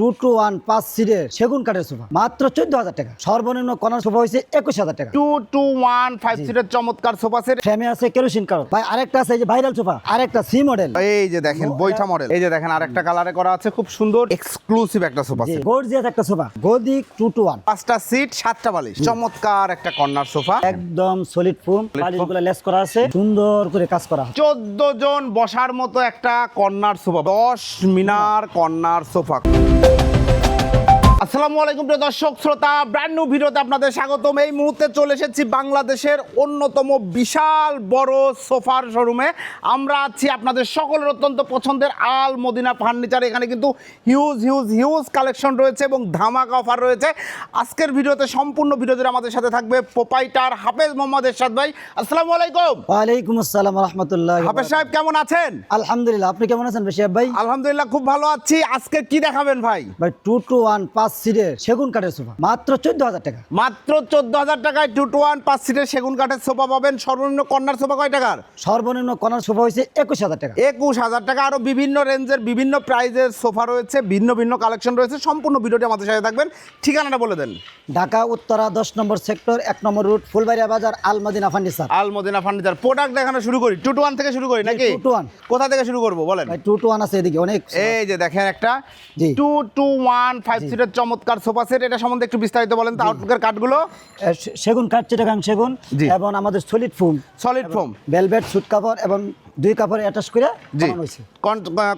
2-to-1 5 সিটের সেগুন কাঠের সোফা মাত্র 14,000 টাকা। সর্বনিম্ন কর্নার সোফা হয়েছে 21,000 টাকা। 2-to-1 5 সিটের চমৎকার সোফা সেট। ফ্রেমে আছে কেরোসিন কাঠ। ভাই আরেকটা আছে এই যে ভাইরাল সোফা, আরেকটা সি মডেল। এই যে দেখেন বৈঠা মডেল, এই যে দেখেন আরেকটা কালারে করা আছে, খুব সুন্দর এক্সক্লুসিভ একটা সোফা সেট। গর্জিয়াস একটা সোফা, গদিক 2-to-1, 5টা সিট 7টা বালিশ, চমৎকার একটা কর্নার সোফা, একদম সলিড ফোম, বালিশগুলো লেস করা আছে, সুন্দর করে কাজ করা। 14 জন বসার মতো একটা কর্নার সোফা, 10 মিনার কর্নার সোফা। আসসালামু আলাইকুম প্রিয় দর্শক শ্রোতা, ব্র্যান্ড নিউ ভিডিওতে আপনাদের স্বাগতম। এই মুহূর্তে চলে এসেছি বাংলাদেশের অন্যতম বিশাল বড় সোফার শোরুমে। আমরা আছি আপনাদের সকলের অত্যন্ত পছন্দের আল মদিনা ফার্নিচার। এখানে কিন্তু হিউজ কালেকশন রয়েছে এবং ধামাকা অফার রয়েছে। আজকের ভিডিওতে সম্পূর্ণ ভিডিও জুড়ে আমাদের সাথে থাকবে প্রোপাইটার হাফেজ মোহাম্মদ এরশাদ ভাই। আসসালামু আলাইকুম। ওয়ালাইকুম আসসালাম ওয়া রাহমাতুল্লাহি। হাফেজ সাহেব কেমন আছেন? আলহামদুলিল্লাহ, আপনি কেমন আছেন বেশির ভাই? আলহামদুলিল্লাহ খুব ভালো আছি। আজকে কি দেখাবেন ভাই? ভাই 2-to-1 5 সিটের সেগুন কাঠের সোফা মাত্র 14,000 টাকা। মাত্র 14,000 টাকায় 2-to-1 5 সিটের সেগুন কাঠের সোফা পাবেন। সর্বনিম্ন কর্নার সোফা কয় টাকার? সর্বনিম্ন কর্নার সোফা হয়েছে 21,000 টাকা। 21,000 টাকা। আরো বিভিন্ন রেঞ্জের বিভিন্ন প্রাইজের সোফা রয়েছে, ভিন্ন ভিন্ন কালেকশন রয়েছে। সম্পূর্ণ ভিডিওটি আমাদের সাথে থাকবেন। ঠিকানাটা বলে দেন। ঢাকা উত্তরা 10 নম্বর সেক্টর 1 নম্বর রুট ফুলবাড়িয়া বাজার, আল মদিনা ফার্নিচার। আল মদিনা ফার্নিচার। প্রোডাক্ট দেখানো শুরু করি, 2-to-1 থেকে শুরু করি নাকি? 2-to-1 কোথা থেকে শুরু করব বলেন? ভাই 2-to-1 আছে এদিকে অনেক। এই যে দেখেন একটা জি। 2-to-1 5 সিটের চমৎকার সোফা সেট। এটা সম্বন্ধে একটু বিস্তারিত বলেন তো। আউটলুকের কাঠগুলো সেগুন কাঠ, চিটাগাং সেগুন, জি। এবং আমাদের solid foam, solid foam, velvet suit কাপড় এবং দুই কাপড় অ্যাটাচ করে বানানো হয়েছে।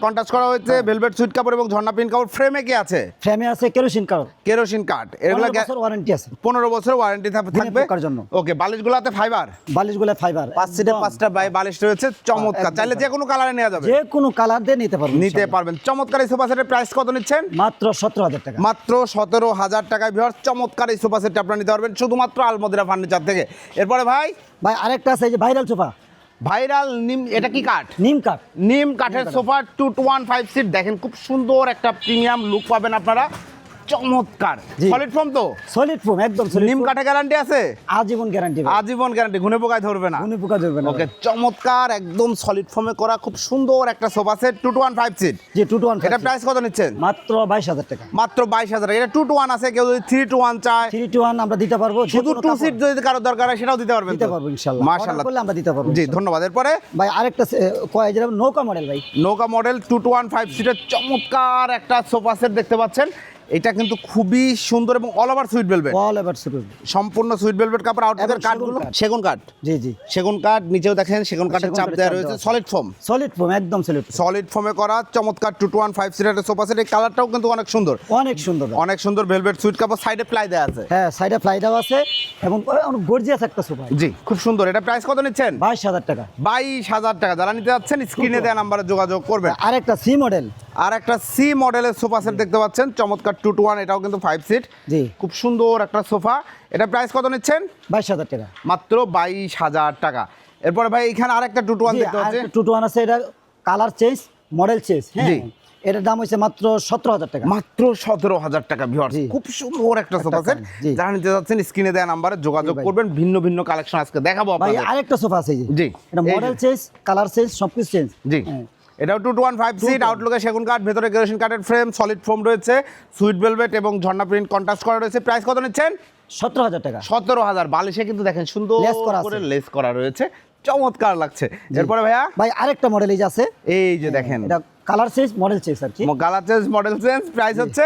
কন্ট্রাস্ট করা হয়েছে ভেলভেট সুইট কাপড় এবং ঝর্ণা প্রিন্ট কাপড়। ফ্রেমে কি আছে? ফ্রেমে আছে কেরোসিন কাঠ, কেরোসিন কাঠ। এগুলো 15 বছর ওয়ারেন্টি আছে। 15 বছর ওয়ারেন্টি থাকবে পোকার জন্য। ওকে। বালিশগুলোতে ফাইবার, বালিশগুলো ফাইবার, 5 সিটে 5টা বালিশ রয়েছে, চমৎকার। চাইলে যে কোনো কালারে নেওয়া যাবে, যে কোনো কালার দিয়ে নিতে পারবেন, নিতে পারবেন। চমৎকার এই সোফা সেটের প্রাইস কত নিচ্ছেন? মাত্র 17,000 টাকা। মাত্র 17,000 টাকায় ভিউয়ার্স চমৎকার এই সোফা সেটটা আপনারা নিতে পারবেন শুধুমাত্র আল মদিনা ফার্নিচার থেকে। এরপরে ভাই আরেকটা আছে এই যে ভাইরাল সোফা, ভাইরাল নিম। এটা কি কাঠ? নিম কাঠ। নিম কাঠের সোফা 2-to-1 5 সিট। দেখেন খুব সুন্দর একটা প্রিমিয়াম লুক পাবেন আপনারা, চমৎকার। জি। সলিড ফোম তো? সলিড ফোম, একদম সলিড। নিম কাঠে গ্যারান্টি আছে? আজীবন গ্যারান্টি। আজীবন গ্যারান্টি, ঘুনে পোকায় ধরবে না। ঘুনে পোকা ধরবে না। ওকে, চমৎকার একদম সলিড ফোমে করা খুব সুন্দর একটা সোফা সেট 2-to-1 5 সিট। জি 2-to-1। এটা প্রাইস কত নিচ্ছেন? মাত্র 22,000 টাকা। মাত্র 22,000 টাকা। এটা 2-to-1 আছে, কেউ যদি 3-to-1 চায়, 3-to-1 আমরা দিতে পারবো। শুধু 2 সিট যদি কারো দরকার হয় সেটাও দিতে পারবেন? দিতে পারবো ইনশাআল্লাহ। মাশাআল্লাহ, করলে আমরা দিতে পারবো। জি ধন্যবাদ। এরপরে ভাই আরেকটা কয় যেটা নৌকা মডেল, ভাই নৌকা মডেল 2-to-1 5 সিটের চমৎকার একটা সোফা সেট দেখতে পাচ্ছেন। এটা কিন্তু খুবই সুন্দর এবং all over sweet velvet, all ever sweet, সম্পূর্ণ সুইট ভেলভেট কাপড়। আউটলুকের এবং কাঠগুলো সেগুন কাঠ। জি জি সেগুন কাঠ, নিচেও দেখেন সেগুন কাঠের সেগুন চাপ কাঠের দেওয়া চাপ রয়েছে। দেওয়া। সলিড ফোম, সলিড ফোম, একদম সলিড। সলিড ফোমে করা চমৎকার 2-to-1 5 সিটের সোফা সেট। এই কালারটাও কিন্তু অনেক সুন্দর, অনেক সুন্দর, অনেক সুন্দর ভেলভেট সুইট কাপড়। সাইডে প্লাই দেওয়া আছে। হ্যাঁ সাইডে ফ্লাই দেওয়া আছে এবং অনেক গর্জিয়াস একটা সোফা। জি খুব সুন্দর। এটা প্রাইস কত নিচ্ছেন? 22,000 টাকা। 22,000 টাকা। যারা নিতে যাচ্ছেন স্ক্রিনে দেওয়া নাম্বারে যোগাযোগ করবেন। আরেকটা সি মডেল, আর একটা সি মডেলের সোফা সেট দেখতে পাচ্ছেন, চমৎকার 2-to-1। এটাও কিন্তু 5 সিট। জি খুব সুন্দর একটা সোফা। এটা প্রাইস কত নিচ্ছেন? 22,000 টাকা। মাত্র 22,000 টাকা। এরপরে ভাই এখানে আরেকটা 2-to-1 দেখতে পাচ্ছি। 2-to-1 আছে, এটা কালার চেঞ্জ, মডেল চেঞ্জ। জি। হ্যাঁ, এটার দাম হচ্ছে মাত্র 17,000 টাকা। মাত্র 17,000 টাকা ভিউয়ার্স। জি। খুব সুন্দর একটা সোফা সেট। জি। যারা নিতে যাচ্ছেন স্ক্রিনে দেওয়া নাম্বারে যোগাযোগ জি ভাই। করবেন। ভিন্ন ভিন্ন কালেকশন আজকে দেখাবো ভাই আপনাদের। আরেকটা সোফা আছে এই যে। জি। এটা এই যে। মডেল চেঞ্জ, কালার চেঞ্জ, সবকিছু চেঞ্জ। জি। হ্যাঁ। এটাও 2-to-1 5 সিট। 2-to-1 আউটলুকে সেগুন কাঠ, ভেতরে কেরোসিন কাঠের ফ্রেম, সলিড ফোম রয়েছে, সুইট ভেলভেট এবং ঝর্ণা প্রিন্ট কন্ট্রাস্ট করা রয়েছে। প্রাইস কত নিচ্ছেন? 17,000 টাকা। 17,000। বালিশে কিন্তু দেখেন সুন্দর লেস করা আছে। করে লেস করা রয়েছে, চমৎকার লাগছে। এরপরে ভাইয়া ভাই আরেকটা মডেল এই যে আছে, এই যে দেখেন এটা কালার চেঞ্জ, মডেল চেঞ্জ আর কি। Colour change, model change. Price হচ্ছে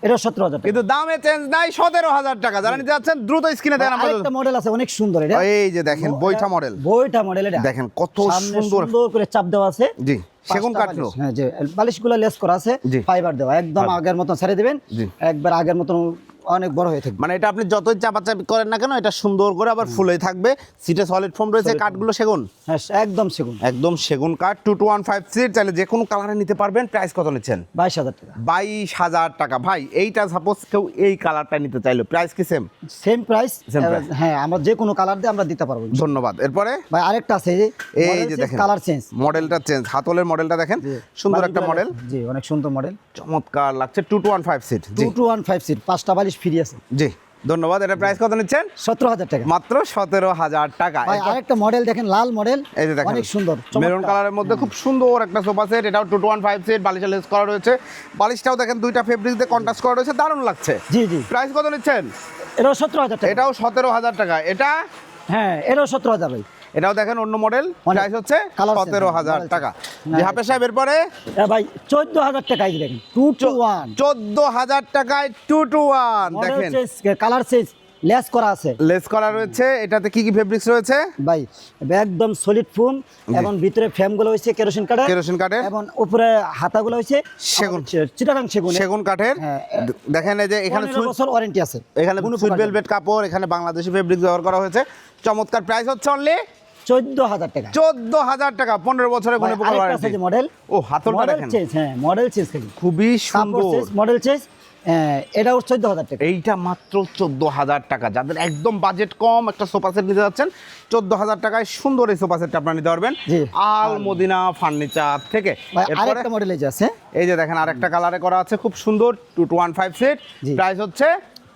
এটা 17,000 টাকা। কিন্তু দামে চেঞ্জ নাই, 17,000 টাকা। যারা নিতে যাচ্ছেন দ্রুত স্ক্রিনে দেন নাম্বার। আরেকটা মডেল আছে অনেক সুন্দর, এটা এই যে দেখেন বৈঠা মডেল। বইটা মডেল, এটা দেখেন কত সামনে সুন্দর। সুন্দর করে চাপ দেওয়া আছে। জি সেগুন পাঁচটা কাঠ। বালিশ। হ্যাঁ যে বালিশগুলো লেস করা আছে, জি। ফাইবার দেওয়া, একদম আগের মতন ছেড়ে দিবেন, জি। একবার আগের মতন অনেক বড় হয়ে থাকবে। মানে এটা আপনি যতই চাপাচাপি করেন না কেন, এটা সুন্দর করে আবার ফুলেই থাকবে। সিটে সলিড ফোম রয়েছে, কাঠগুলো সেগুন, হ্যাঁ একদম সেগুন। একদম সেগুন কাঠ। 2-to-1 5 seat. চাইলে যে কোনো কালারে নিতে পারবেন। প্রাইস কত নিচ্ছেন? 22,000 টাকা। 22,000 টাকা। ভাই এইটা সাপোজ কেউ এই কালারটা নিতে চাইলো, প্রাইস কি same? Same price. Same price। হ্যাঁ আমরা যে কোনো কালার দিয়ে আমরা দিতে পারবো। ধন্যবাদ। এরপরে ভাই আরেকটা আছে এই যে দেখেন কালার চেঞ্জ, মডেলটা চেঞ্জ। হাতলের মডেলটা দেখেন, সুন্দর একটা মডেল, জি অনেক সুন্দর মডেল। চমৎকার লাগছে। 2-to-1 5 seat. জি 2-to-1 5 সিট, 5টা বালিশ ফ্রি আছে। জি ধন্যবাদ। এটা প্রাইস কত নিচ্ছেন? 17,000 টাকা। মাত্র 17,000 টাকা। ভাই আরেকটা মডেল দেখেন, লাল মডেল, এই যে দেখেন অনেক সুন্দর মেরুন কালারের মধ্যে খুব সুন্দর একটা সোফা সেট। এটাও 215 সেট, বালিশে লেস করা রয়েছে। বালিশটাও দেখেন দুইটা ফেব্রিক দিয়ে কন্ট্রাস্ট করা রয়েছে, দারুণ লাগছে। জি জি। প্রাইস কত নিচ্ছেন? এটাও 17,000 টাকা। এটাও 17,000 টাকা। এটা হ্যাঁ, এটাও 17,000 ভাই। এটাও দেখেন অন্য মডেল, প্রাইস হচ্ছে Colour 17,000 set, টাকা। না, জি হাফেজ সাহেব, এরপরে ভাই 14,000 টাকা, এই যে দেখেন 2 to 1 14,000 টাকায় 2 to 1 মডেল দেখেন চেঞ্জ, কালার চেঞ্জ, লেস করা আছে লেস করা রয়েছে। এটাতে কি কি ফেব্রিক্স রয়েছে ভাই? একদম সলিড ফোম, এবং ভিতরে ফ্রেমগুলো হইছে কেরোসিন কাঠের, কেরোসিন কাঠের, এবং উপরে হাতাগুলো হইছে সেগুন, চিটাগাং সেগুন, সেগুন কাঠের। হ্যাঁ। দেখেন এই যে এখানে 15 বছর ওয়ারেন্টি আছে। এখানে সুইট ভেলভেট কাপড়, এখানে বাংলাদেশি ফেব্রিক ব্যবহার করা হয়েছে। চমৎকার। প্রাইস হচ্ছে অনলি 14,000 টাকা। 14,000 টাকা। 15 বছরের ভাই, গুণে পোকার আরেকটা ওয়ারেন্টি। আছে যে মডেল, ও হাতলটা মডেল দেখেন চেঞ্জ, হ্যাঁ মডেল চেঞ্জ খালি, খুবই সুন্দর। মডেল চেঞ্জ, এটাও 14,000 টাকা। এইটা মাত্র 14,000 টাকা। যাদের একদম বাজেট কম একটা সোফা সেট নিতে যাচ্ছেন, 14,000 টাকায় সুন্দর এই সোফা সেটটা আপনারা নিতে পারবেন জি। আল মদিনা ফার্নিচার থেকে। ভাই এরপরে আরেকটা মডেল এই যে আছে, এই যে দেখেন আরেকটা কালারে করা আছে, খুব সুন্দর 215 সেট। জি। প্রাইস হচ্ছে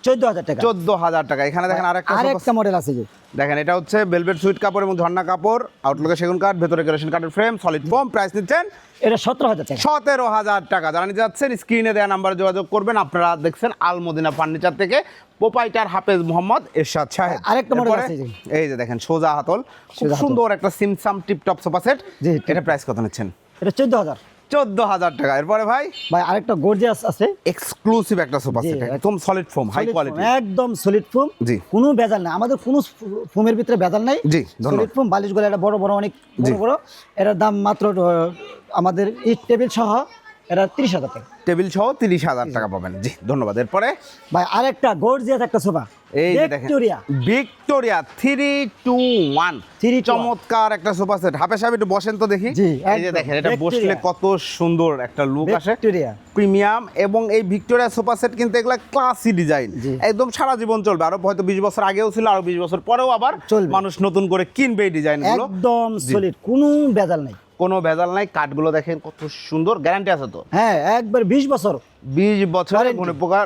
14,000 টাকা। 14,000 টাকা। এখানে দেখেন আরেকটা আরেকটা মডেল আছে যে, দেখেন, এটা হচ্ছে ভেলভেট সুইট কাপড় এবং ঝর্ণা কাপড়, আউটলুকে সেগুন কাঠ, ভেতরে কেরোসিন কাঠের ফ্রেম, সলিড ফোম। প্রাইস নিচ্ছেন এটা 17,000 টাকা। 17,000 টাকা। যারা নিতে যাচ্ছেন স্ক্রিনে দেওয়া নাম্বারে যোগাযোগ করবেন। আপনারা দেখছেন আল মদিনা ফার্নিচার থেকে, প্রোপাইটার হাফেজ মোহাম্মদ এরশাদ সাহেব। আরেকটা মডেল এরপরে আছে যে, এই যে দেখেন সোজা হাতল, খুব সোজা হাতল। সুন্দর একটা সিমসাম টিপটপ সোফা সেট। জি, এটা প্রাইস কত নিচ্ছেন? এটা 14,000। 14,000 টাকা। এরপরে ভাই ভাই আরেকটা গর্জিয়াস আছে, এক্সক্লুসিভ একটা সোফা জি, সেট, একদম solid foam, high solid quality. foam, একদম সলিড ফোম, জি। কোনো ভেজাল নাই, আমাদের কোনো ফোমের ভিতরে ভেজাল নাই। জি, ধন্যবাদ। সলিড ফোম, বালিশগুলো এটা বড় বড়, অনেক জি। বড় বড়। এটার দাম মাত্র আমাদের ইট টেবিল সহ এটা 30,000 টাকা। টেবিল সহ 30,000 টাকা পাবেন। জি ধন্যবাদ। এরপরে ভাই আরেকটা গর্জিয়াস একটা সোফা, এই যে দেখেন ভিক্টোরিয়া। ভিক্টোরিয়া 3-2-1 3-2-1 চমৎকার একটা সোফা সেট। হাফেজ সাহেব একটু বসেন তো দেখি। জি, এই যে একদম। দেখেন এটা বসলে ভিক্টোরিয়া। কত সুন্দর একটা লুক আসে, ভিক্টোরিয়া। প্রিমিয়াম। এবং এই ভিক্টোরিয়া সোফা সেট কিন্তু এগুলা ক্লাসি ডিজাইন, জি। একদম সারা জীবন চলবে। আরো হয়তো 20 বছর আগেও ছিল, আরো 20 বছর পরেও আবার চলবে। মানুষ নতুন করে কিনবে এই ডিজাইনগুলো। একদম সলিড, কোনো ভেজাল নাই। কোনো ভেজাল নাই। কাঠগুলো দেখেন কত সুন্দর, গ্যারান্টি আছে তো হ্যাঁ, একবার 20 বছর 20 বছরের Warranty। কোনো প্রকার।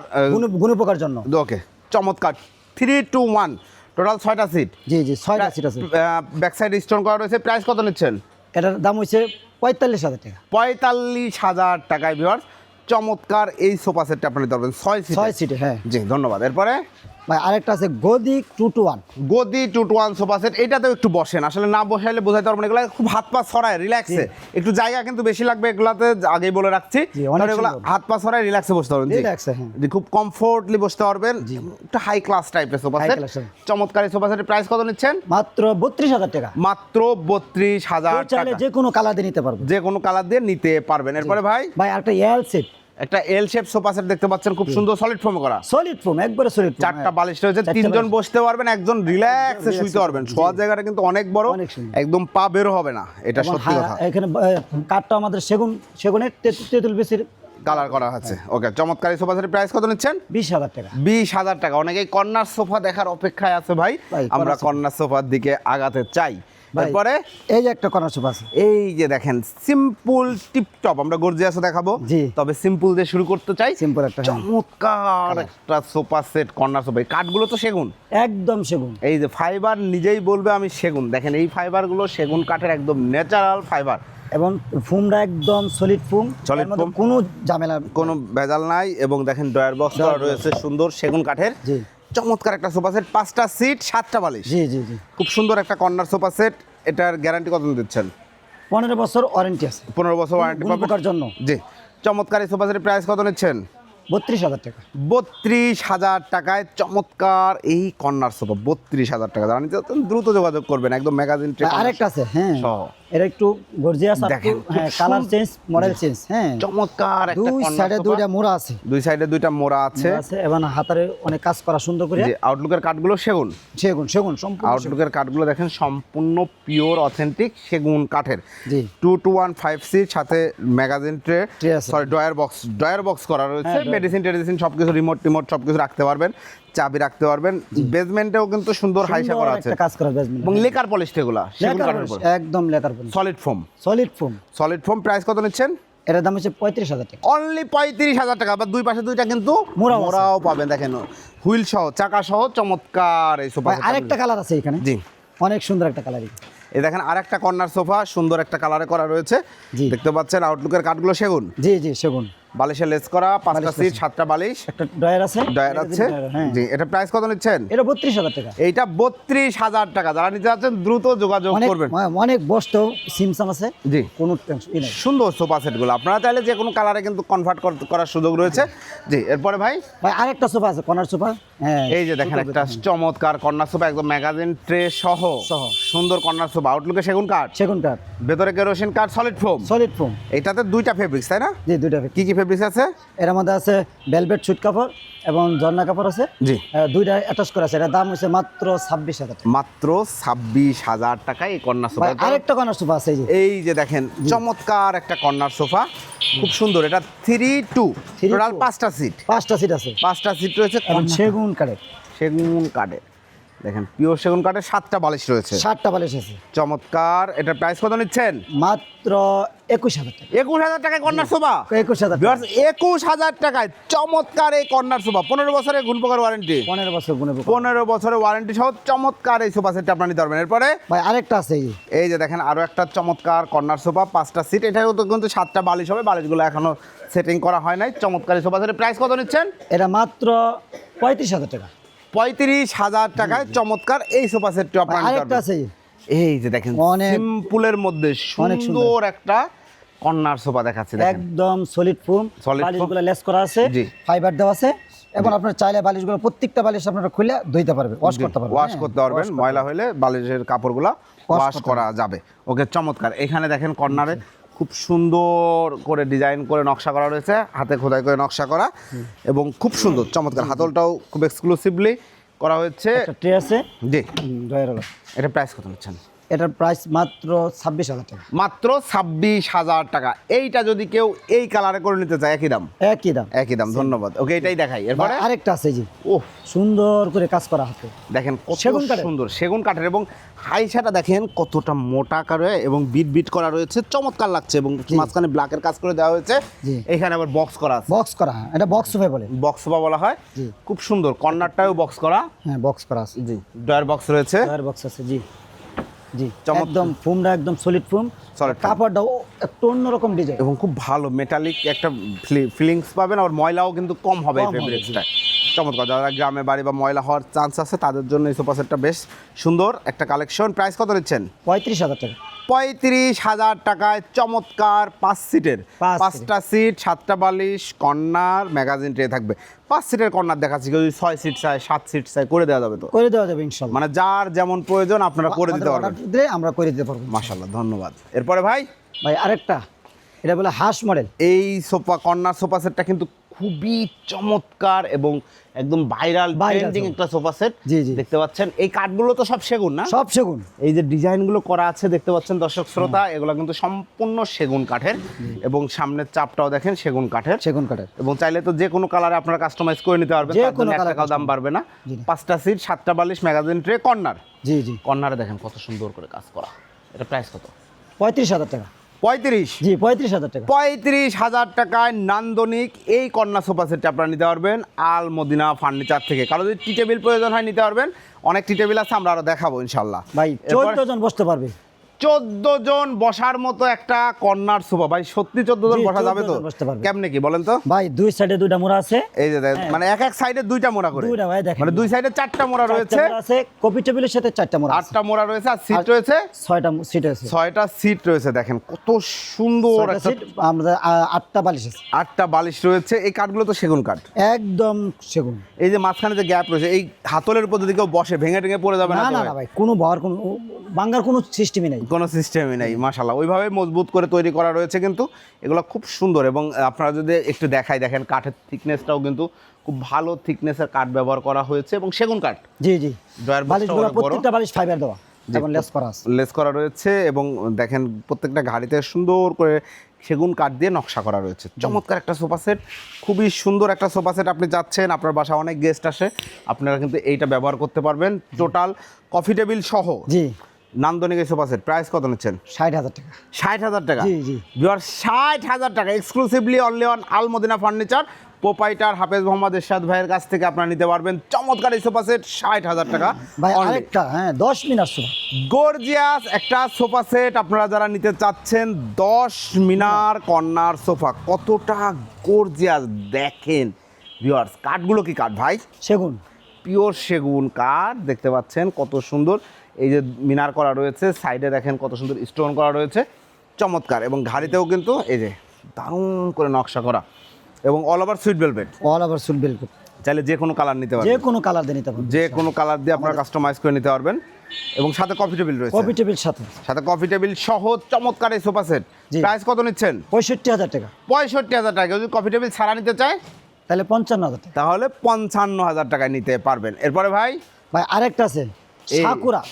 গুণ পোকার জন্য। ওকে, চমৎকার। 3-2-1 টোটাল 6টা সিট। জি জি, 6টা সিট আছে। ব্যাক সাইড স্টোন করা রয়েছে। প্রাইস কত নিচ্ছেন? এটার দাম হচ্ছে 45,000 টাকা। 45,000 টাকায় ভিউয়ার্স চমৎকার এই সোফা সেটটা আপনি নিতে পারবেন 6 সিট। 6 সিটে, হ্যাঁ। জি ধন্যবাদ। এরপরে ভাই আরেকটা আছে গদি 2-to-1। গদি 2-to-1 সোফা সেট। এইটাতেও একটু বসেন, আসলে না বসাইলে বোঝাইতে পারবেন। এগুলো খুব হাত পা ছড়ায় রিল্যাক্সে, একটু জায়গা কিন্তু বেশি লাগবে এগুলাতে, আগেই বলে রাখছি। জি, অনেক তাহলে এগুলো সুন্দর। হাত পা ছড়ায় রিল্যাক্সে বসতে পারবেন। জি Relax এ, হ্যাঁ। জি, খুব কমফোর্টলি বসতে পারবেন। একটু হাই ক্লাস টাইপের সোফা High সেট। class এর। চমৎকার এই সোফা সেটের প্রাইস কত নিচ্ছেন? মাত্র 32,000 টাকা। মাত্র 32,000 চাইলে টাকা। যে কোনো কালার দিয়ে নিতে পারবো। যে কোনো কালার দিয়ে নিতে পারবেন। এরপরে ভাই ভাই আরেকটা এল সেট, একটা এল শেপ সোফা সেট দেখতে পাচ্ছেন, খুব সুন্দর সলিড ফোম করা। সলিড ফোম, একবারে সলিড ফোম। 4টা বালিশ রয়েছে, 3জন বসতে পারবেন, একজন রিল্যাক্সে শুইতে পারবেন। শোয়ার জায়গাটা কিন্তু অনেক বড়, অনেক সুন্দর। একদম পা বের হবে না, এটা সত্যি কথা। এখানে কাঠটা আমাদের সেগুনের তেঁতুল বেশির কালার করা আছে। ওকে, চমৎকার এই সোফা সেটের প্রাইস কত নিচ্ছেন? 20,000 টাকা। 20,000 টাকা। অনেকেই কর্নার সোফা দেখার অপেক্ষায় আছে ভাই, ভাই, আমরা corner কর্নার সোফার দিকে আগাতে চাই। ভাই, এরপরে এই যে একটা কর্নার সোফা আছে, এই যে দেখেন সিম্পল টিপটপ, আমরা গর্জিয়াসও দেখাবো, জি। তবে সিম্পল দিয়ে শুরু করতে চাই। সিম্পল একটা, হ্যাঁ। চমৎকার একটা সোফা সেট, কর্নার সোফা। কাঠগুলো তো সেগুন, একদম সেগুন। এই যে ফাইবার নিজেই বলবে আমি সেগুন। দেখেন এই ফাইবারগুলো সেগুন কাঠের, একদম ন্যাচারাল ফাইবার, এবং ফোমটা একদম সলিড ফোম, Solid এর মধ্যে foam। কোনো ঝামেলা কোনো ভেজাল নাই। এবং দেখেন ডয়ার বক্স করা রয়েছে সুন্দর সেগুন কাঠের। জি। চমৎকার একটা সোফা সেট, 5টা সিট, 7টা বালিশ। জি জি জি। খুব সুন্দর একটা কর্নার সোফা সেট। এটার গ্যারান্টি কত দিচ্ছেন? 15 বছর ওয়ারেন্টি আছে। 15 বছর ওয়ারেন্টি কোনো প্রকার জন্য। জি। চমৎকার এই সোফা সেটের প্রাইস কত নিচ্ছেন? 32,000 টাকা। 32,000 টাকায় চমৎকার এই কর্নার সোফা। 32,000 টাকা। যারা নিতে চাচ্ছেন দ্রুত যোগাযোগ করবেন, একদম ম্যাগাজিন ভাই, আরেকটা আছে, হ্যাঁ, সহ। এটা একটু গর্জিয়াস, দেখেন, খুব হ্যাঁ, কালার সুন্দর। চেঞ্জ, মডেল চেঞ্জ, হ্যাঁ। চমৎকার একটা দুই কর্নার সাইডে সোফা। দুইটা মোড়া আছে, দুই সাইডে দুইটা মোড়া আছে। আছে, এবং হাতারে অনেক কাজ করা সুন্দর করে। যে আউটলুকের কাঠগুলো সেগুন, সেগুন সেগুন সম্পূর্ণ সেগুন। আউটলুকের কাঠগুলো দেখেন সম্পূর্ণ পিওর অথেন্টিক সেগুন কাঠের। জি। 2-to-1 সিট, সাথে ম্যাগাজিন ট্রে, Tray আছে। সরি ডয়ার বক্স করা রয়েছে। হ্যাঁ, মেডিসিন টেডিসিন সবকিছু, রিমোট সবকিছু রাখতে পারবেন, চাবি রাখতে পারবেন। বেসমেন্টেও কিন্তু সুন্দর হাইসা করা আছে, একটা কাজ করা বেসমেন্ট, এবং লেকার পলিশ এগুলা সেগুন কাঠের উপর, একদম lacquer polish, solid foam. Solid foam. Solid foam price কত নিচ্ছেন? এটার দাম হচ্ছে 35,000 টাকা। অনলি 35,000 টাকা। বা দুই পাশে দুইটা কিন্তু মোড়াও আছে। মোড়াও পাবেন, দেখেন হুইল সহ চাকা সহ চমৎকার এই সোফা। ভাই আরেকটা কালার আছে এখানে, জি অনেক সুন্দর একটা কালার। এই দেখেন আরেকটা কর্নার সোফা, সুন্দর একটা কালারে করা রয়েছে। জি। দেখতে পাচ্ছেন আউটলুকের কাঠগুলো সেগুন, জি জি সেগুন, বালিশের লেস করা, 5টা বালিশ সিট, আছে। 7টা বালিশ, একটা ড্রয়ার আছে, ডয়ার আছে। হ্যাঁ। জি, এটা প্রাইস কত নিচ্ছেন? এটা 32,000 টাকা। এইটা 32,000 টাকা। যারা নিতে যাচ্ছেন দ্রুত যোগাযোগ অনেক করবেন। অনেক বসতো সিমসাম আছে, জি, কোনো টেনশন নেই। সুন্দর সোফা সেটগুলো আপনারা চাইলে যে কোনো কালারে কিন্তু কনভার্ট করার সুযোগ রয়েছে। জি, এরপরে ভাই ভাই আরেকটা সোফা আছে, কর্নার সোফা। হ্যাঁ, এই যে দেখেন একটা চমৎকার কর্নার সোফা, একদম ম্যাগাজিন ট্রে সহ সহ। সুন্দর কর্নার সোফা, আউটলুকে সেগুন কাঠ, সেগুন কাঠ, ভেতরে কেরোসিন কাঠ, সলিড ফোম। Solid foam. এটাতে দুইটা ফেব্রিক্স, তাই না? জি, দুইটা। কি কি ফেব্রিক্স আছে? এর মধ্যে আছে ভেলভেট সুট কাপড় এবং ঝর্ণা কাপড় আছে। জি, দুইটা অ্যাটাচ করা আছে। এটার দাম হচ্ছে মাত্র 26,000 টাকা। মাত্র 26,000 টাকায় এই কর্নার সোফা। ভাই আরেকটা কর্নার সোফা আছে, এই যে এই যে দেখেন চমৎকার একটা কর্নার সোফা, খুব সুন্দর। এটা 3-2, টোটাল 5টা সিট, 5টা সিট আছে 5টা সিট রয়েছে এবং সেগুন কাঠের, সেগুন কাঠের। দেখেন পিওর সেগুন কাঠের, 7টা বালিশ রয়েছে, 7টা বালিশ আছে। চমৎকার। এটার প্রাইস কত নিচ্ছেন? মাত্র 21,000 টাকা। 21,000 টাকায় কর্নার সোফা। 21,000 টাকা। 21,000 টাকায় চমৎকার এই কর্নার সোফা, 15 বছরের গুণপোকার ওয়ারেন্টি, 15 বছর গুণে 15 বছরের ওয়ারেন্টি সহ চমৎকার এই সোফা সেটটা আপনারা নিতে পারবেন। এরপরে ভাই আরেকটা আছে, এই যে এই যে দেখেন আরো একটা চমৎকার কর্নার সোফা, 5টা সিট। এটাও তো কিন্তু 7টা বালিশ হবে, বালিশগুলো এখনো সেটিং করা হয় নাই। চমৎকার এই সোফা সেটের প্রাইস কত নিচ্ছেন? এটা মাত্র 35,000 টাকা। 35,000 টাকায় চমৎকার এই সোফা সেটটি ভাই আপনারা নিতে আরেকটা পারবেন। আছে, এই যে দেখেন অনেক- সিম্পলের মধ্যে অনেক সুন্দর। সুন্দর একটা কর্নার সোফা দেখাচ্ছি, দেখেন একদম সলিড ফোম, Solid foam। বালিশগুলো লেস করা আছে, জি। ফাইবার দেওয়া আছে এবং আপনার চাইলে বালিশগুলো প্রত্যেকটা বালিশ আপনারা খুলে ধুইতে পারবেন, ওয়াশ করতে পারবেন। ওয়াশ হ্যাঁ, করতে পারবেন, wash করতে ময়লা হলে বালিশের কাপড়গুলো ওয়াশ করতে করা যাবে। ওকে, চমৎকার। এখানে দেখেন কর্নারে খুব সুন্দর করে ডিজাইন করে নকশা করা রয়েছে, হাতে খোদাই করে নকশা করা, এবং খুব সুন্দর চমৎকার। হাতলটাও খুব এক্সক্লুসিভলি করা হয়েছে। একটা ট্রে আছে, জি, ড্রয়ার হলো। এটা প্রাইস কত নিচ্ছেন? এটার প্রাইস মাত্র 26,000 টাকা। মাত্র 26,000 টাকা। এইটা যদি কেউ এই কালারে করে নিতে চায়, একই দাম, একই দাম। একই দাম। ধন্যবাদ। ওকে, এটাই দেখাই। এরপরে ভাই আরেকটা আছে, এই যে ওহ, সুন্দর করে কাজ করা হাতে, দেখেন কত সেগুন কাঠের। সুন্দর সেগুন কাঠের, এবং হাইসাটা দেখেন কতটা মোটা করে এবং বিট বিট করা রয়েছে, চমৎকার লাগছে। এবং মাঝখানে ব্ল্যাকের কাজ করে দেওয়া হয়েছে। জি। এখানে আবার বক্স করা আছে, বক্স করা, এটা বক্স সোফা বলে। বক্স সোফা বলা হয়। জি। খুব সুন্দর, কর্নারটাও বক্স করা। হ্যাঁ, বক্স করা আছে, জি, ডয়ার বক্স রয়েছে। ড্রয়ার বক্স আছে। জি জি, চমৎকার। একদম ফোমটা একদম সলিড ফোম, Solid foam। কাপড়টাও একটু অন্যরকম ডিজাইন। এবং খুব ভালো মেটালিক একটা ফিলিংস পাবেন, আর ময়লাও কিন্তু কম হবে এই কম হবে, ফেব্রিক্সটা। চমৎকার। যারা গ্রামে বাড়ি বা ময়লা হওয়ার চান্স আছে তাদের জন্য এই সোফা সেটটা বেশ সুন্দর একটা কালেকশন। প্রাইস কত নিচ্ছেন? 35,000 টাকা। 35,000 টাকায় চমৎকার 5 সিটের, পাঁচ 5টা সিট, 7টা বালিশ, কর্নার, ম্যাগাজিন ট্রে থাকবে। 5 সিটের কর্নার দেখাচ্ছি, কেউ যদি 6 সিট চায়, 7 সিট চায়, করে দেওয়া যাবে তো? করে দেওয়া যাবে ইনশাআল্লাহ। মানে যার যেমন প্রয়োজন আপনারা করে দিতে আমাদের পারবেন। order দিলে আমরা করে দিতে পারবো। মাশাআল্লাহ, ধন্যবাদ। এরপরে ভাই ভাই আরেকটা, এটা বলে হাঁস মডেল। এই সোফা কর্নার সোফা সেটটা কিন্তু খুবই চমৎকার এবং একদম ভাইরাল ট্রেন্ডিং sofa। একটা সোফা সেট। জি, জি। দেখতে পাচ্ছেন এই কাঠগুলো তো সব সেগুন না? সব সেগুন। এই যে ডিজাইনগুলো করা আছে দেখতে পাচ্ছেন দর্শক শ্রোতা, এগুলো কিন্তু সম্পূর্ণ সেগুন কাঠের, এবং সামনের চাপটাও দেখেন সেগুন কাঠের। সেগুন কাঠের। এবং চাইলে তো যে কোনো কালারে আপনারা কাস্টমাইজ করে নিতে পারবেন, যে তার কোনো জন্য 1 colour টাকাও দাম customize। বাড়বে না। জি। 5টা সিট, 7টা বালিশ, ম্যাগাজিন ট্রে, কর্নার। জি জি, কর্নারে দেখেন কত সুন্দর করে কাজ করা। এটা প্রাইস কত? 35,000 টাকা। 35। জি, 35,000 টাকা। 35,000 টাকায় নান্দনিক এই কর্নার সোফা সেটটা আপনারা নিতে পারবেন আল মদিনা ফার্নিচার থেকে। কারো যদি টি টেবিল প্রয়োজন হয় নিতে পারবেন, অনেক টি টেবিল আছে, আমরা আরো দেখাবো ইনশাল্লাহ। ভাই এরপরে 14 জন বসতে পারবে। 14 জন বসার মতো একটা কর্নার সোফা। ভাই সত্যি 14 জন জি, বসা যাবে 14 তো? জন বসতে পারবে। কেমনে কি বলেন তো? ভাই দুই সাইডে দুইটা মোড়া আছে। এই যে দেখেন, মানে এক সাইডে 2টা মোড়া করে, দুইটা ভাই দেখেন। মানে 2 সাইডে 4টা মোড়া রয়েছে, 4টা মোড়া আছে, কপি টেবিলের সাথে 4টা মোড়া আছে। 8টা মোড়া রয়েছে, আর সিট রয়েছে 6টা সিট আছে। 6টা সিট রয়েছে। দেখেন কত সুন্দর 6টা একটা, সিট, আমরা 8টা বালিশ আছে। 8টা বালিশ রয়েছে। এই কাঠগুলো তো সেগুন কাঠ। একদম সেগুন। এই যে মাঝখানে যে গ্যাপ রয়েছে, এই হাতলের উপর যদি কেউ বসে ভেঙে টেঙে পড়ে যাবে না না তো না ভাই? না ভাই, কোনো ভর, কোনো ভাঙার কোনো সিস্টেমই নাই। কোনো সিস্টেমই নেই। মাশাআল্লাহ, ওইভাবে মজবুত করে তৈরি করা রয়েছে কিন্তু এগুলো খুব সুন্দর। এবং আপনারা যদি একটু দেখাই, দেখেন কাঠের থিকনেসটাও কিন্তু খুব ভালো থিকনেসের কাঠ ব্যবহার করা হয়েছে, এবং সেগুন কাঠ। জি জি, ড্রয়ার বালিশগুলো বক্সটাও অনেক বড়, প্রত্যেকটা বালিশ ফাইবার দেওয়া এবং লেস করা আছে। লেস করা রয়েছে, এবং দেখেন প্রত্যেকটা ঘাড়িতে সুন্দর করে সেগুন কাঠ দিয়ে নকশা করা রয়েছে। চমৎকার একটা সোফা সেট, খুবই সুন্দর একটা সোফা সেট। আপনি যাচ্ছেন, আপনার বাসায় অনেক গেস্ট আসে, আপনারা কিন্তু এইটা ব্যবহার করতে পারবেন। টোটাল কফি টেবিল সহ জি, নান্দনিক এই সোফা সেট প্রাইস কত নিচ্ছেন? 60,000 টাকা। 60,000 টাকা। জি জি। ভিউয়ার 60,000 টাকা exclusively only on Al Madina furniture, proprietor Hafez Mohammad এরশাদ ভাইয়ের কাছ থেকে আপনারা নিতে পারবেন চমৎকার এই সোফা সেট 60,000 টাকা। ভাই আরেকটা 10 মিনার সোফা। গর্জিয়াস একটা সোফা সেট আপনারা যারা নিতে চাচ্ছেন, 10 মিনার কর্নার সোফা, কতটা গর্জিয়াস দেখেন ভিউয়ার্স। কাঠগুলো কি কাঠ ভাই? সেগুন। পিওর সেগুন কাঠ দেখতে পাচ্ছেন, কত সুন্দর এই যে মিনার করা রয়েছে, সাইডে দেখেন কত সুন্দর স্টোন করা রয়েছে, চমৎকার। এবং ঘাড়িতেও কিন্তু এই যে দারুণ করে নকশা করা, এবং all over sweet velvet, all over সুল বেল। চাইলে যে কোনো কালার নিতে যে পারবেন, কোনো কালার দিয়ে নিতে পারবেন। যে কোনো কালার দিয়ে আপনারা কাস্টমাইজ করে নিতে পারবেন। এবং সাথে কফি টেবিল রয়েছে, কফি টেবিল সাথে। সাথে কফি টেবিল সহ চমৎকার এই সোফা সেট। জি। প্রাইস কত নিচ্ছেন? 65,000 টাকা। 65,000 টাকা। যদি কফি টেবিল ছাড়া নিতে চায় তাহলে 55,000 টাকা। তাহলে 55,000 টাকায় নিতে পারবেন। এরপরে ভাই ভাই আরেকটা আছে এই- সাকুরা।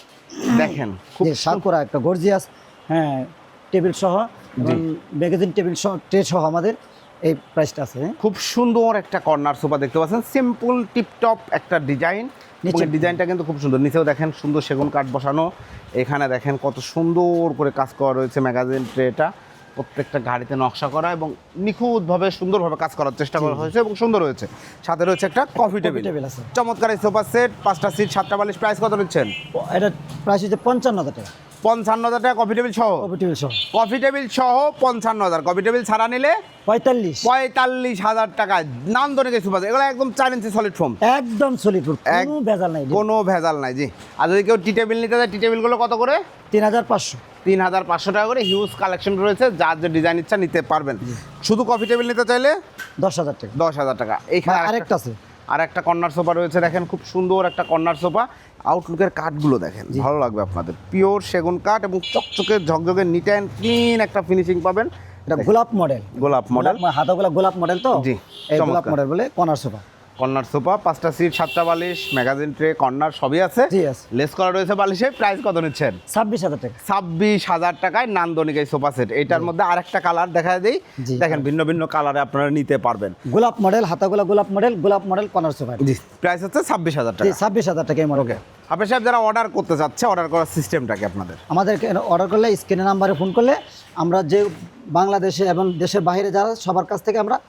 দেখেন খুব যে সাকুরা একটা গর্জিয়াস, হ্যাঁ, টেবিল সহ এবং ম্যাগাজিন টেবিল সহ ট্রে সহ আমাদের এই প্রাইসটা আছে। খুব সুন্দর একটা কর্নার সোফা দেখতে পাচ্ছেন, সিম্পল টিপটপ একটা ডিজাইন। নিচে- ডিজাইনটা কিন্তু খুব সুন্দর, নিচেও দেখেন সুন্দর সেগুন কাঠ বসানো, এখানে দেখেন কত সুন্দর করে কাজ করা রয়েছে। ম্যাগাজিন ট্রেটা প্রত্যেকটা গাড়িতে নকশা করা এবং নিখুঁতভাবে সুন্দরভাবে কাজ করার চেষ্টা করা হয়েছে এবং সুন্দর হয়েছে। সাথে রয়েছে একটা কফি টেবিল টেবিল আছে। চমৎকার এই সোফা সেট, 5টা সিট, 7টা বালিশ। প্রাইস কত নিচ্ছেন? এটা প্রাইস হচ্ছে 55,000 টাকা। 55,000 টাকা কফি টেবিল সহ। কফি টেবিল সহ কফি টেবিল সহ 55,000, কফি টেবিল ছাড়া নিলে 45। 45,000 টাকা। নান্দনিক এই সোফা সেট, এগুলো একদম 4 ইঞ্চি সলিড ফোম, একদম সলিড, কোনো ভেজাল নাই। কোনো ভেজাল নাই। জি। আর যদি কেউ টি টেবিল নিতে চায়, টি টেবিলগুলো কত করে? 3,500। 3,500 টাকা করে। হিউজ কালেকশন রয়েছে, যার যে ডিজাইন ইচ্ছা নিতে পারবেন। শুধু কফি টেবিল নিতে চাইলে 10,000 টাকা। 10,000 টাকা। এইখানে ভাই আরেকটা আছে। আর একটা কর্নার সোফা রয়েছে, দেখেন খুব সুন্দর একটা কর্নার সোফা। আউটলুকের কাঠগুলো দেখেন, ভালো লাগবে আপনাদের। পিওর সেগুন কাঠ এবং চকচকে ঝকঝকে নিট অ্যান্ড ক্লিন একটা ফিনিশিং পাবেন। এটা গোলাপ মডেল। গোলাপ মডেল, হাতাগুলা গোলাপ মডেল তো। জি, এই গোলাপ চমৎকার। মডেল বলে কর্নার সোফা। কর্নার সোফা, 5টা সিট, 7টা বালিশ, ম্যাগাজিন ট্রে, কর্নার সবই আছে। জি আছে। লেস করা রয়েছে বালিশে। প্রাইস কত নিচ্ছেন? 26,000 টাকা। 26,000 টাকায় নান্দনিক এই সোফা সেট। এইটার মধ্যে আরেকটা কালার দেখা দেই, জি। দেখেন ভিন্ন ভিন্ন কালারে আপনারা নিতে পারবেন। গোলাপ মডেল, হাতাগুলা গোলাপ মডেল কর্নার সোফা। জি, প্রাইস হচ্ছে 26,000 জি, টাকা। 26,000 টাকা এই মডেল। ওকে, আপনার সাহেব যারা অর্ডার করতে চাচ্ছে, অর্ডার করার সিস্টেমটা কি আপনাদের? আমাদেরকে অর্ডার করলে স্ক্রিনে নাম্বারে ফোন করলে আমরা যে বাংলাদেশে এবং দেশের বাইরে যারা সবার কাছ থেকে আমরা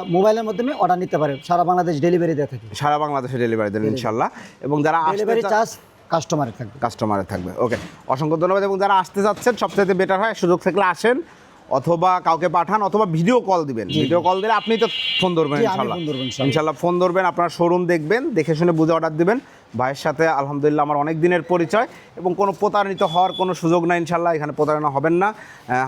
মোবাইলের মাধ্যমে অর্ডার নিতে পারি। সারা বাংলাদেশ ডেলিভারি দিয়ে থাকি। সারা বাংলাদেশে ডেলিভারি দেন ইনশাল্লাহ। এবং যারা ডেলিভারি চার্জ কাস্টমারের থাকবে। কাস্টমারে থাকবে। ওকে, অসংখ্য ধন্যবাদ। এবং যারা আসতে যাচ্ছেন, সবচেয়ে বেটার হয় সুযোগ থাকলে আসেন, অথবা কাউকে পাঠান, অথবা ভিডিও কল দিবেন। ভিডিও কল দিলে আপনি তো ফোন ধরবেন জি, আমি ইনশাল্লাহ। ফোন ধরবো ইনশাল্লাহ। ইনশাল্লাহ ফোন ধরবেন, আপনার শোরুম দেখবেন, দেখে শুনে বুঝে অর্ডার দিবেন। ভাইয়ের সাথে আলহামদুলিল্লাহ আমার অনেক দিনের পরিচয় এবং কোনো প্রতারিত হওয়ার কোনো সুযোগ নাই ইনশাল্লাহ। এখানে প্রতারণা হবেন না।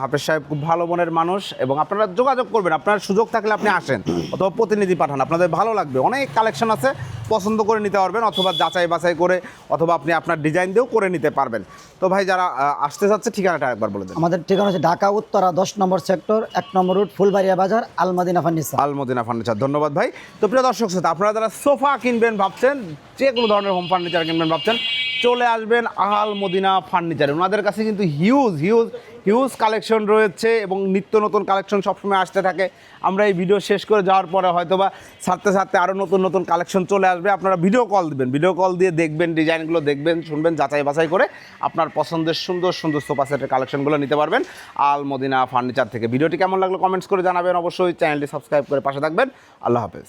হাফেজ সাহেব খুব ভালো মনের মানুষ এবং আপনারা যোগাযোগ করবেন। আপনার সুযোগ থাকলে আপনি আসেন, অথবা প্রতিনিধি পাঠান, আপনাদের ভালো লাগবে। অনেক কালেকশন আছে, পছন্দ করে নিতে পারবেন, অথবা যাচাই বাছাই করে, অথবা আপনি আপনার ডিজাইন দিয়েও করে নিতে পারবেন। তো ভাই যারা আসতে চাচ্ছে, ঠিকানাটা একবার বলে দেন। আমাদের ঠিকানা হচ্ছে ঢাকা উত্তরা 10 নম্বর সেক্টর, 1 নম্বর রুট, ফুলবাড়িয়া বাজার, আল মদিনা ফার্নিচার। আল মদিনা ফার্নিচার। ধন্যবাদ ভাই। তো প্রিয় দর্শক শ্রোতা, আপনারা যারা সোফা কিনবেন ভাবছেন, যে কোনো ধরনের হোম ফার্নিচার কিনবেন ভাবছেন, চলে আসবেন আল মদিনা ফার্নিচারে। ওনাদের কাছে কিন্তু হিউজ কালেকশন রয়েছে এবং নিত্য নতুন কালেকশন সবসময় আসতে থাকে। আমরা এই ভিডিও শেষ করে যাওয়ার পরে হয়তোবা ছাড়তে আরও নতুন কালেকশন চলে আসবে। আপনারা ভিডিও কল দিবেন, ভিডিও কল দিয়ে দেখবেন, ডিজাইনগুলো দেখবেন, শুনবেন, যাচাই বাছাই করে আপনার পছন্দের সুন্দর সোফা সেটের কালেকশনগুলো নিতে পারবেন আল মদিনা ফার্নিচার থেকে। ভিডিওটি কেমন লাগলো কমেন্টস করে জানাবেন। অবশ্যই চ্যানেলটি সাবস্ক্রাইব করে পাশে থাকবেন। আল্লাহ হাফেজ।